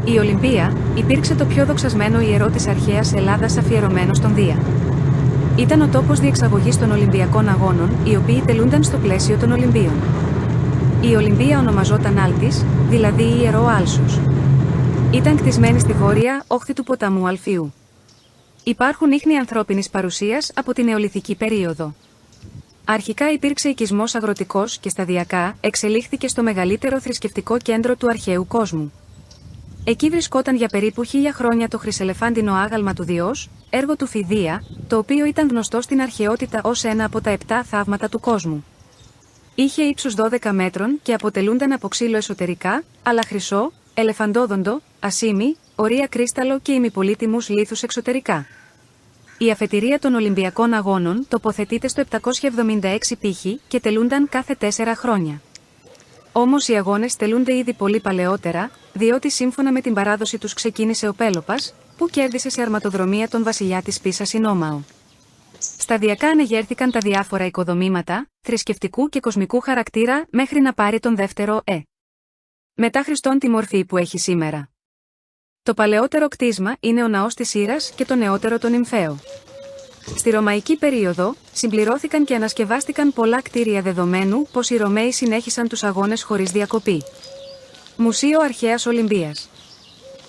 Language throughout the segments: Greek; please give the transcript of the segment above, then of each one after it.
Η Ολυμπία υπήρξε το πιο δοξασμένο ιερό της αρχαίας Ελλάδας αφιερωμένο στον Δία. Ήταν ο τόπος διεξαγωγής των Ολυμπιακών Αγώνων, οι οποίοι τελούνταν στο πλαίσιο των Ολυμπίων. Η Ολυμπία ονομαζόταν Άλτης, δηλαδή Ιερό Άλσος. Ήταν κτισμένη στη βόρεια όχθη του ποταμού Αλφιού. Υπάρχουν ίχνη ανθρώπινης παρουσίας από την νεολιθική περίοδο. Αρχικά υπήρξε οικισμός αγροτικός και σταδιακά εξελίχθηκε στο μεγαλύτερο θρησκευτικό κέντρο του αρχαίου κόσμου. Εκεί βρισκόταν για περίπου 1000 χρόνια το χρυσελεφάντινο άγαλμα του Διός, έργο του Φιδία, το οποίο ήταν γνωστό στην αρχαιότητα ως ένα από τα 7 θαύματα του κόσμου. Είχε ύψος 12 μέτρων και αποτελούνταν από ξύλο εσωτερικά, αλλά χρυσό, ελεφαντόδοντο, ασίμι, ορία κρίσταλο και ημιπολίτιμους λίθους εξωτερικά. Η αφετηρία των Ολυμπιακών Αγώνων τοποθετείται στο 776 π.Χ. και τελούνταν κάθε 4 χρόνια. Όμως οι αγώνες τελούνται ήδη πολύ παλαιότερα, διότι σύμφωνα με την παράδοση τους ξεκίνησε ο Πέλοπας, που κέρδισε σε αρματοδρομία τον βασιλιά της Πίσας Ινόμαο. Σταδιακά ανεγέρθηκαν τα διάφορα οικοδομήματα, θρησκευτικού και κοσμικού χαρακτήρα μέχρι να πάρει τον δεύτερο μετά Χριστόν τη μορφή που έχει σήμερα. Το παλαιότερο κτίσμα είναι ο ναός της Ήρας και το νεότερο το Νυμφαίο. Στη ρωμαϊκή περίοδο, συμπληρώθηκαν και ανασκευάστηκαν πολλά κτίρια δεδομένου πως οι Ρωμαίοι συνέχισαν τους αγώνες χωρίς διακοπή. Μουσείο Αρχαίας Ολυμπίας.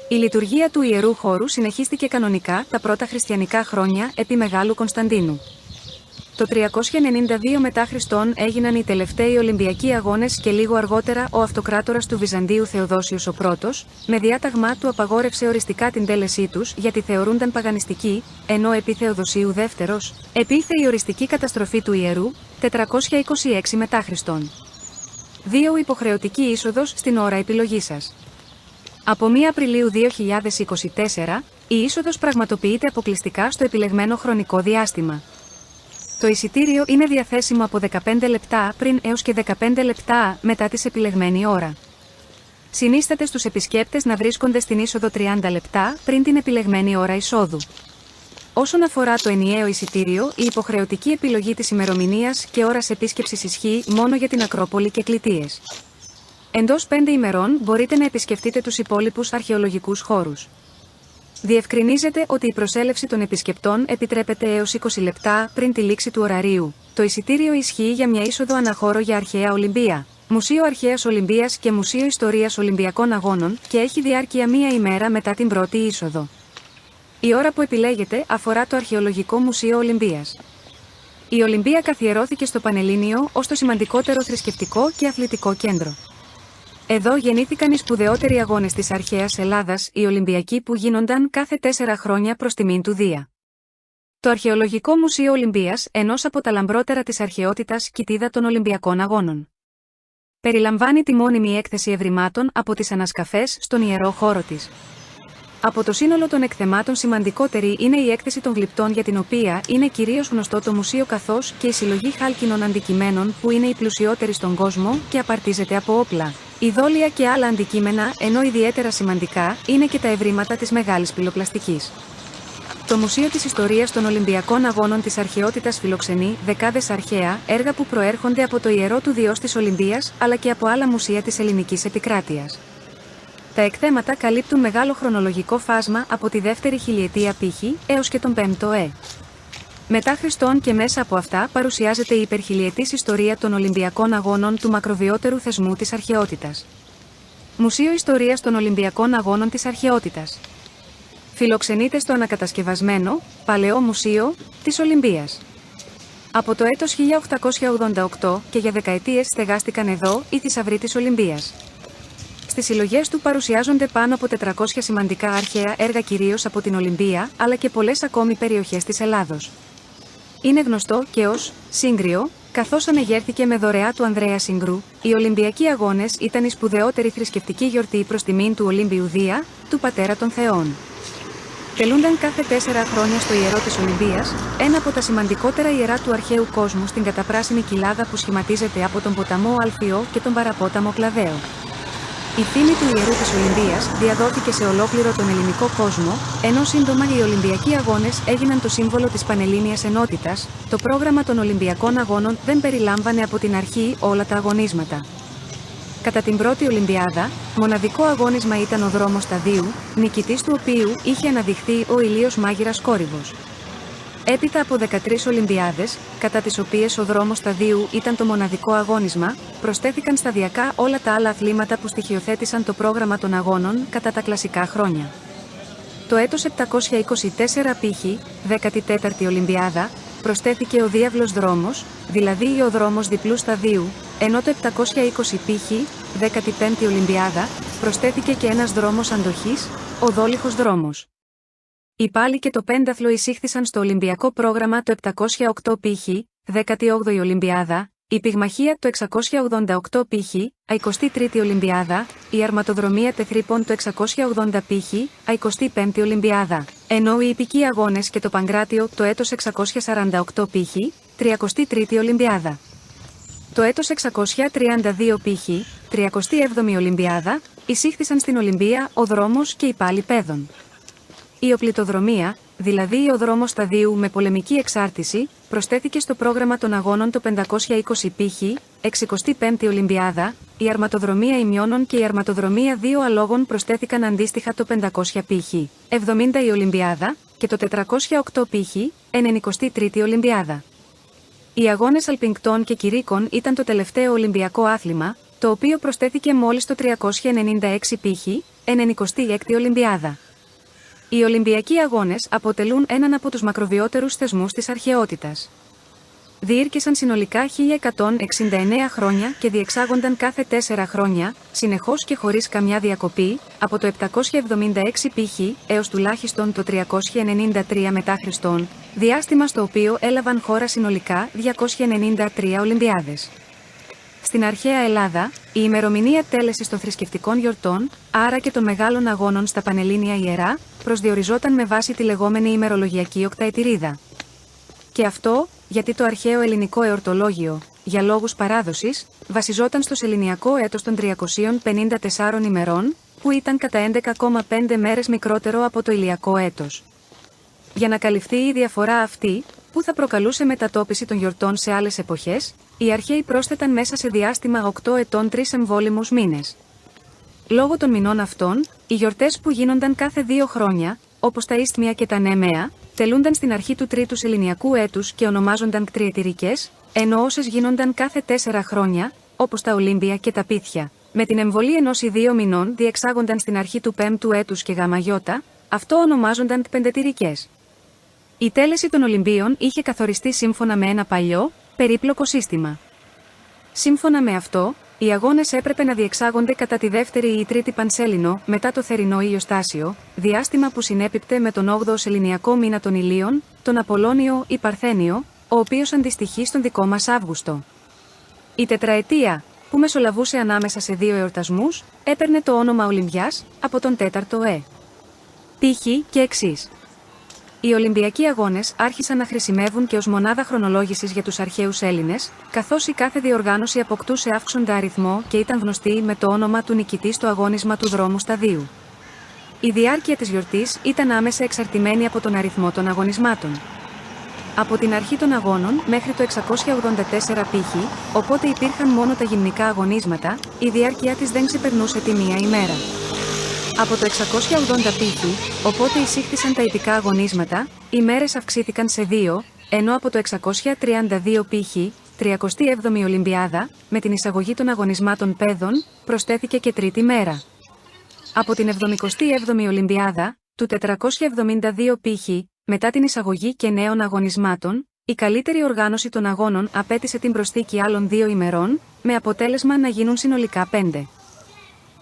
Η λειτουργία του ιερού χώρου συνεχίστηκε κανονικά τα πρώτα χριστιανικά χρόνια επί Μεγάλου Κωνσταντίνου. Το 392 μετά Χριστόν έγιναν οι τελευταίοι Ολυμπιακοί Αγώνες και λίγο αργότερα ο αυτοκράτορας του Βυζαντίου Θεοδόσιος ο Πρώτος, με διάταγμά του απαγόρευσε οριστικά την τέλεσή τους γιατί θεωρούνταν παγανιστικοί, ενώ επί Θεοδοσίου Δεύτερος, επήθε η οριστική καταστροφή του ιερού, 426 μετά Χριστόν. 2. Υποχρεωτική είσοδος στην ώρα επιλογής σας. Από 1 Απριλίου 2024, η είσοδος πραγματοποιείται αποκλειστικά στο επιλεγμένο χρονικό διάστημα. Το εισιτήριο είναι διαθέσιμο από 15 λεπτά πριν έως και 15 λεπτά μετά τη επιλεγμένη ώρα. Συνίσταται στους επισκέπτες να βρίσκονται στην είσοδο 30 λεπτά πριν την επιλεγμένη ώρα εισόδου. Όσον αφορά το ενιαίο εισιτήριο, η υποχρεωτική επιλογή της ημερομηνίας και ώρας επίσκεψης ισχύει μόνο για την Ακρόπολη και Κλητείες. Εντός 5 ημερών μπορείτε να επισκεφτείτε τους υπόλοιπους αρχαιολογικούς χώρους. Διευκρινίζεται ότι η προσέλευση των επισκεπτών επιτρέπεται έως 20 λεπτά πριν τη λήξη του ωραρίου. Το εισιτήριο ισχύει για μια είσοδο αναχώρο για Αρχαία Ολυμπία, Μουσείο Αρχαίας Ολυμπίας και Μουσείο Ιστορίας Ολυμπιακών Αγώνων και έχει διάρκεια 1 ημέρα μετά την πρώτη είσοδο. Η ώρα που επιλέγετε αφορά το Αρχαιολογικό Μουσείο Ολυμπίας. Η Ολυμπία καθιερώθηκε στο Πανελλήνιο ως το σημαντικότερο θρησκευτικό και αθλητικό κέντρο. Εδώ γεννήθηκαν οι σπουδαιότεροι αγώνες της αρχαίας Ελλάδας, οι Ολυμπιακοί που γίνονταν κάθε 4 χρόνια προς τιμήν του Δία. Το Αρχαιολογικό Μουσείο Ολυμπίας, ενός από τα λαμπρότερα της αρχαιότητας κοιτίδα των Ολυμπιακών Αγώνων. Περιλαμβάνει τη μόνιμη έκθεση ευρημάτων από τις ανασκαφές στον ιερό χώρο της. Από το σύνολο των εκθεμάτων σημαντικότερη είναι η έκθεση των γλυπτών για την οποία είναι κυρίως γνωστό το μουσείο καθώς και η συλλογή χάλκινων αντικειμένων που είναι η πλουσιότερη στον κόσμο και απαρτίζεται από όπλα, ειδόλια και άλλα αντικείμενα ενώ ιδιαίτερα σημαντικά είναι και τα ευρήματα της μεγάλης πυλοπλαστικής. Το Μουσείο της Ιστορίας των Ολυμπιακών Αγώνων της Αρχαιότητας φιλοξενεί δεκάδες αρχαία έργα που προέρχονται από το ιερό του Διός της Ολυμπίας αλλά και από άλλα μουσεία της ελληνικής επικράτειας. Τα εκθέματα καλύπτουν μεγάλο χρονολογικό φάσμα από τη δεύτερη χιλιετία π.Χ. έως και τον 5ο μετά Χριστόν και μέσα από αυτά παρουσιάζεται η υπερχιλιετής ιστορία των Ολυμπιακών Αγώνων του μακροβιότερου θεσμού της αρχαιότητας. Μουσείο Ιστορίας των Ολυμπιακών Αγώνων της Αρχαιότητας. Φιλοξενείται στο ανακατασκευασμένο, Παλαιό Μουσείο, της Ολυμπίας. Από το έτος 1888 και για δεκαετίες στεγάστηκαν εδώ οι θησαυροί της Ολυμπίας. Στις συλλογές του παρουσιάζονται πάνω από 400 σημαντικά αρχαία έργα κυρίως από την Ολυμπία, αλλά και πολλές ακόμη περιοχές της Ελλάδος. Είναι γνωστό και ως Σύγκριο, καθώς ανεγέρθηκε με δωρεά του Ανδρέα Συγκρού, οι Ολυμπιακοί Αγώνες ήταν η σπουδαιότερη θρησκευτική γιορτή προς τιμήν του Ολύμπιου Δία, του Πατέρα των Θεών. Τελούνταν κάθε 4 χρόνια στο ιερό της Ολυμπίας, ένα από τα σημαντικότερα ιερά του αρχαίου κόσμου στην καταπράσινη κοιλάδα που σχηματίζεται από τον ποταμό Αλφιό και τον παραπόταμο Κλαδαίο. Η φήμη του ιερού της Ολυμπίας διαδόθηκε σε ολόκληρο τον ελληνικό κόσμο, ενώ σύντομα οι Ολυμπιακοί Αγώνες έγιναν το σύμβολο της Πανελλήνιας Ενότητας. Το πρόγραμμα των Ολυμπιακών Αγώνων δεν περιλάμβανε από την αρχή όλα τα αγωνίσματα. Κατά την πρώτη Ολυμπιάδα, μοναδικό αγώνισμα ήταν ο δρόμος σταδίου, νικητής του οποίου είχε αναδειχθεί ο Ηλίος Μάγειρας Κόρυβος. Έπειτα από 13 Ολυμπιάδες, κατά τις οποίες ο δρόμος σταδίου ήταν το μοναδικό αγώνισμα, προσθέθηκαν σταδιακά όλα τα άλλα αθλήματα που στοιχειοθέτησαν το πρόγραμμα των αγώνων κατά τα κλασικά χρόνια. Το έτος 724 π.Χ., 14η Ολυμπιάδα, προσθέθηκε ο διάβλος δρόμος, δηλαδή ο δρόμος διπλού σταδίου, ενώ το 720 π.Χ., 15η Ολυμπιάδα, προσθέθηκε και ένας δρόμος αντοχής, ο δόλιχος δρόμος. Οι πάλι και το πένταθλο εισήχθησαν στο Ολυμπιακό πρόγραμμα το 708 π.Χ., 18η Ολυμπιάδα, η πυγμαχία το 688 π.Χ., 23η Ολυμπιάδα, η αρματοδρομία τεθρύπων το 680 π.Χ., 25η Ολυμπιάδα, ενώ οι ιππικοί αγώνες και το Παγκράτιο το έτος 648 π.Χ., 33η Ολυμπιάδα. Το έτος 632 π.Χ., 37η Ολυμπιάδα, εισήχθησαν στην Ολυμπία ο δρόμος και οι πάλι παιδών. Η οπλιτοδρομία, δηλαδή ο δρόμος σταδίου με πολεμική εξάρτηση, προσθέθηκε στο πρόγραμμα των αγώνων το 520 π.Χ., 65η Ολυμπιάδα, η αρματοδρομία ημιώνων και η αρματοδρομία δύο αλόγων προσθέθηκαν αντίστοιχα το 500 π.Χ., 70η Ολυμπιάδα, και το 408 π.Χ., 93η Ολυμπιάδα. Οι αγώνες αλπινκτών και κηρύκων ήταν το τελευταίο Ολυμπιακό άθλημα, το οποίο προσθέθηκε μόλις το 396 π.Χ., 96η Ολυμπιάδα. Οι Ολυμπιακοί αγώνες αποτελούν έναν από τους μακροβιότερους θεσμούς της αρχαιότητας. Διήρκεσαν συνολικά 1169 χρόνια και διεξάγονταν κάθε 4 χρόνια, συνεχώς και χωρίς καμιά διακοπή, από το 776 π.Χ. έως τουλάχιστον το 393 μετά Χριστόν, διάστημα στο οποίο έλαβαν χώρα συνολικά 293 Ολυμπιάδες. Στην αρχαία Ελλάδα, η ημερομηνία τέλεσης των θρησκευτικών γιορτών, άρα και των μεγάλων αγώνων στα Πανελλήνια Ιερά, προσδιοριζόταν με βάση τη λεγόμενη ημερολογιακή οκταετηρίδα. Και αυτό, γιατί το αρχαίο ελληνικό εορτολόγιο, για λόγους παράδοσης, βασιζόταν στο σεληνιακό έτος των 354 ημερών, που ήταν κατά 11,5 μέρες μικρότερο από το ηλιακό έτος. Για να καλυφθεί η διαφορά αυτή, που θα προκαλούσε μετατόπιση των γιορτών σε άλλες εποχές, οι αρχαίοι πρόσθεταν μέσα σε διάστημα 8 ετών 3 εμβόλυμους μήνες. Λόγω των μηνών αυτών, οι γιορτές που γίνονταν κάθε 2 χρόνια, όπως τα Ίσθμια και τα Νέμαια, τελούνταν στην αρχή του τρίτου σεληνιακού έτους και ονομάζονταν κτριετηρικές, ενώ όσες γίνονταν κάθε 4 χρόνια, όπως τα Ολύμπια και τα Πίθια, με την εμβολή 1 ή 2 μηνών διεξάγονταν στην αρχή του 5ου έτους και γαμαγιώτα, αυτό ονομάζονταν πεντετηρικές. Η τέλεση των Ολυμπίων είχε καθοριστεί σύμφωνα με ένα παλιό, περίπλοκο σύστημα. Σύμφωνα με αυτό, οι αγώνες έπρεπε να διεξάγονται κατά τη δεύτερη ή τρίτη Πανσέλινο μετά το θερινό Ιοστάσιο, διάστημα που συνέπιπτε με τον 8ο σεληνιακό μήνα των Ηλίων, τον Απολώνιο ή Παρθένιο, ο οποίος αντιστοιχεί στον δικό μας Αύγουστο. Η τετραετία, που μεσολαβούσε ανάμεσα σε 2 εορτασμούς, έπαιρνε το όνομα Ολυμβιάς από τον 4ο π.Χ. και εξής. Οι Ολυμπιακοί αγώνες άρχισαν να χρησιμεύουν και ως μονάδα χρονολόγησης για τους αρχαίους Έλληνες, καθώς η κάθε διοργάνωση αποκτούσε αύξοντα αριθμό και ήταν γνωστή με το όνομα του νικητή στο αγώνισμα του δρόμου σταδίου. Η διάρκεια της γιορτής ήταν άμεσα εξαρτημένη από τον αριθμό των αγωνισμάτων. Από την αρχή των αγώνων μέχρι το 684 π.Χ., οπότε υπήρχαν μόνο τα γυμνικά αγωνίσματα, η διάρκεια της δεν ξεπερνούσε τη μία ημέρα. Από το 680 π.Χ., οπότε εισήχθησαν τα ιππικά αγωνίσματα, οι μέρες αυξήθηκαν σε 2, ενώ από το 632 π.Χ., 37η Ολυμπιάδα, με την εισαγωγή των αγωνισμάτων παιδών, προσθέθηκε και τρίτη μέρα. Από την 77η Ολυμπιάδα, του 472 π.Χ., μετά την εισαγωγή και νέων αγωνισμάτων, η καλύτερη οργάνωση των αγώνων απέτησε την προσθήκη άλλων 2 ημερών, με αποτέλεσμα να γίνουν συνολικά 5.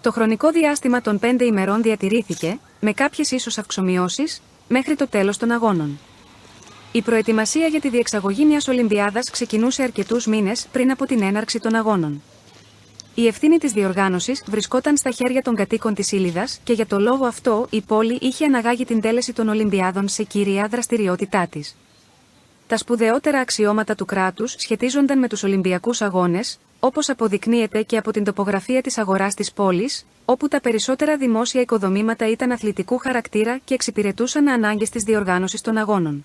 Το χρονικό διάστημα των 5 ημερών διατηρήθηκε, με κάποιες ίσως αυξομοιώσεις, μέχρι το τέλος των αγώνων. Η προετοιμασία για τη διεξαγωγή μιας Ολυμπιάδας ξεκινούσε αρκετούς μήνες πριν από την έναρξη των αγώνων. Η ευθύνη της διοργάνωσης βρισκόταν στα χέρια των κατοίκων της Ήλιδας και για το λόγο αυτό η πόλη είχε αναγάγει την τέλεση των Ολυμπιάδων σε κύρια δραστηριότητά της. Τα σπουδαιότερα αξιώματα του κράτους σχετίζονταν με τους Ολυμπιακούς Αγώνες, όπως αποδεικνύεται και από την τοπογραφία της αγοράς της πόλης, όπου τα περισσότερα δημόσια οικοδομήματα ήταν αθλητικού χαρακτήρα και εξυπηρετούσαν ανάγκες της διοργάνωσης των αγώνων.